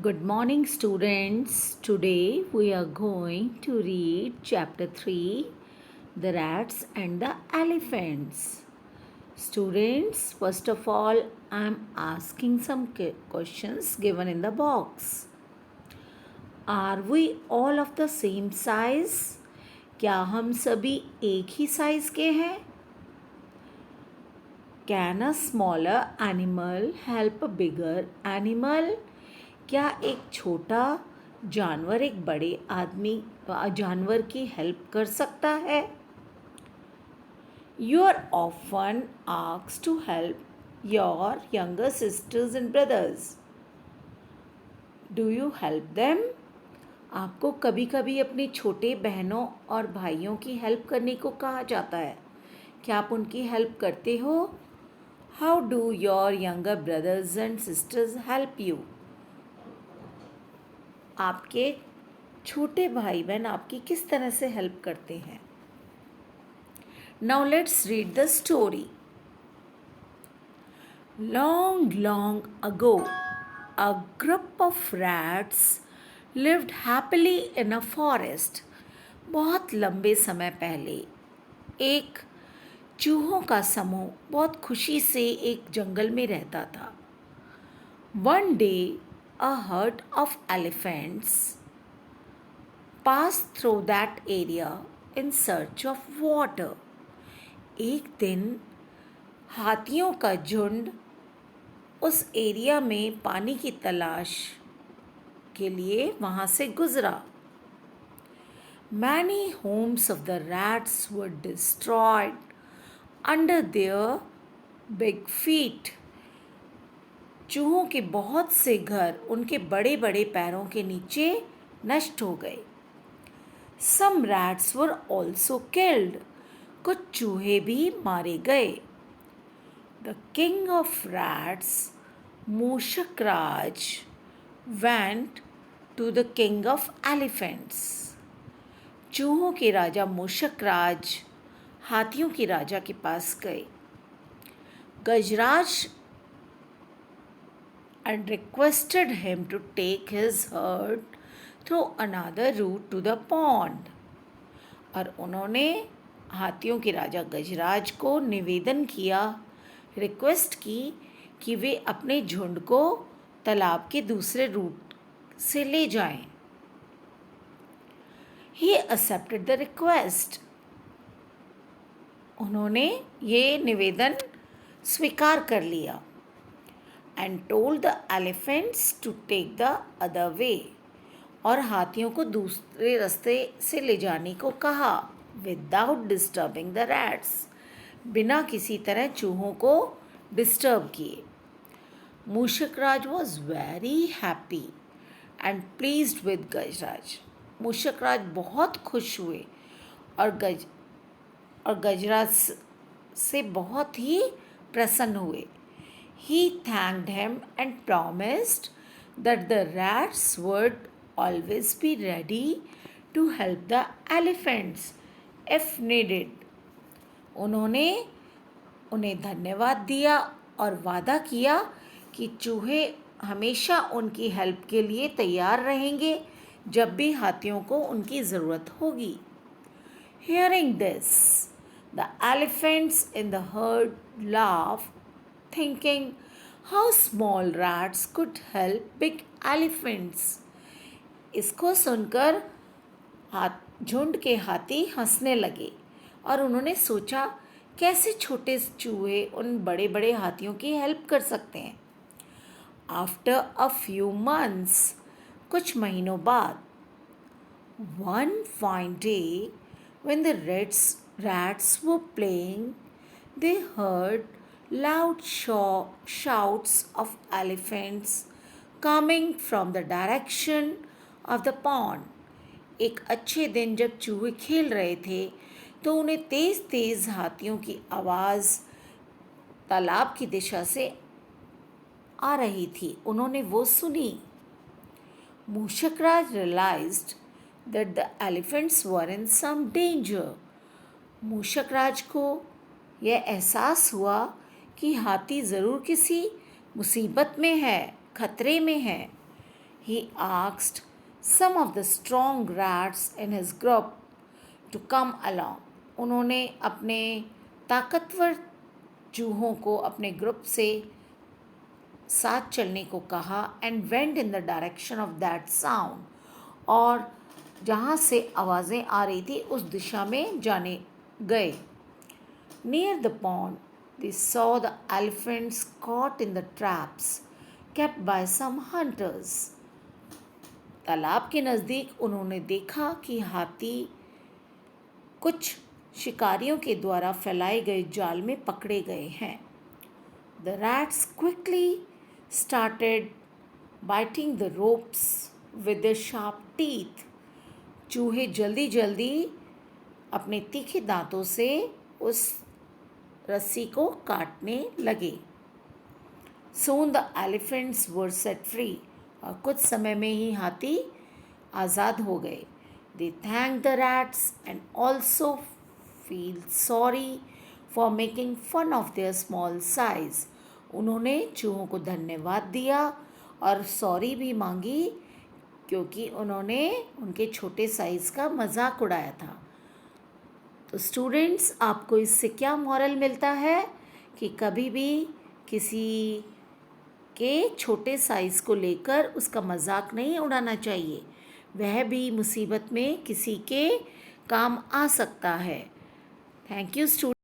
Good morning, students. Today we are going to read chapter 3 The Rats and the Elephants. Students, first of all, I am asking some questions given in the box. Are we all of the same size? क्या हम सभी एक ही size के हैं? Can a smaller animal help a bigger animal? क्या एक छोटा जानवर एक बड़े जानवर की हेल्प कर सकता है? You are often asked to help your younger sisters and brothers. Do you help them? आपको कभी कभी अपनी छोटे बहनों और भाइयों की हेल्प करने को कहा जाता है. क्या आप उनकी हेल्प करते हो? How do your younger brothers and sisters help you? आपके छोटे भाई बहन आपकी किस तरह से हेल्प करते हैं? Now let's read the story. Long, long ago, a group of rats lived happily in a forest. बहुत लंबे समय पहले एक चूहों का समूह बहुत खुशी से एक जंगल में रहता था. One day, a herd of elephants passed through that area in search of water. एक दिन हाथियों का झुंड उस एरिया में पानी की तलाश के लिए वहाँ से गुजरा. Many homes of the rats were destroyed under their big feet. चूहों के बहुत से घर उनके बड़े बड़े पैरों के नीचे नष्ट हो गए. Some rats were also killed. कुछ चूहे भी मारे गए. The king of rats, मूषक Raj, went to the king of elephants. चूहों के राजा मूषक राज हाथियों के राजा के पास गए. गजराज and requested him to take his herd through another route to the pond. और उन्होंने हाथियों के राजा गजराज को निवेदन किया, रिक्वेस्ट की कि वे अपने झुंड को तालाब के दूसरे रूट से ले जाएं. He accepted the request. उन्होंने ये निवेदन स्वीकार कर लिया. And told the elephants to take the other way. और हाथियों को दूसरे रास्ते से ले जाने को कहा. Without disturbing the rats. बिना किसी तरह चूहों को डिस्टर्ब किए. मूषक राज was very happy and pleased with गजराज. मूषक राज बहुत खुश हुए और गजराज से बहुत ही प्रसन्न हुए. He thanked him and promised that the rats would always be ready to help the elephants if needed. उन्होंने उन्हें धन्यवाद दिया और वादा किया कि चूहे हमेशा उनकी हेल्प के लिए तैयार रहेंगे जब भी हाथियों को उनकी ज़रूरत होगी. Hearing this, the elephants in the herd laughed, thinking how small rats could help big elephants. इसको सुनकर झुंड के हाथी हंसने लगे और उन्होंने सोचा कैसे छोटे चूहे उन बड़े बड़े हाथियों की हेल्प कर सकते हैं. After a few months, कुछ महीनों बाद, one fine day when the rats were playing, they heard loud shouts of elephants coming from the direction of the pond. एक अच्छे दिन जब चूहे खेल रहे थे तो उन्हें तेज़ तेज़ हाथियों की आवाज़ तालाब की दिशा से आ रही थी. उन्होंने वो सुनी. मूषक राज realized that the elephants were in some danger. मूषक राज को यह एहसास हुआ कि हाथी ज़रूर किसी मुसीबत में है, खतरे में है. he asked some of the strong rats in his group to come along. उन्होंने अपने ताकतवर चूहों को अपने ग्रुप से साथ चलने को कहा and went in the direction of that sound, और जहाँ से आवाज़ें आ रही थी उस दिशा में जाने गए. Near the pond they saw the elephants caught in the traps kept by some hunters. तालाब के नज़दीक उन्होंने देखा कि हाथी कुछ शिकारियों के द्वारा फैलाए गए जाल में पकड़े गए हैं. The rats quickly started biting the ropes with their sharp teeth. चूहे जल्दी जल्दी अपने तीखे दांतों से उस रस्सी को काटने लगे. Soon the elephants were set free. और कुछ समय में ही हाथी आज़ाद हो गए. They thanked the rats and also feel sorry for making fun of their small size. उन्होंने चूहों को धन्यवाद दिया और सॉरी भी मांगी क्योंकि उन्होंने उनके छोटे साइज़ का मजाक उड़ाया था. तो स्टूडेंट्स, आपको इससे क्या मॉरल मिलता है कि कभी भी किसी के छोटे साइज़ को लेकर उसका मजाक नहीं उड़ाना चाहिए. वह भी मुसीबत में किसी के काम आ सकता है. Thank you student.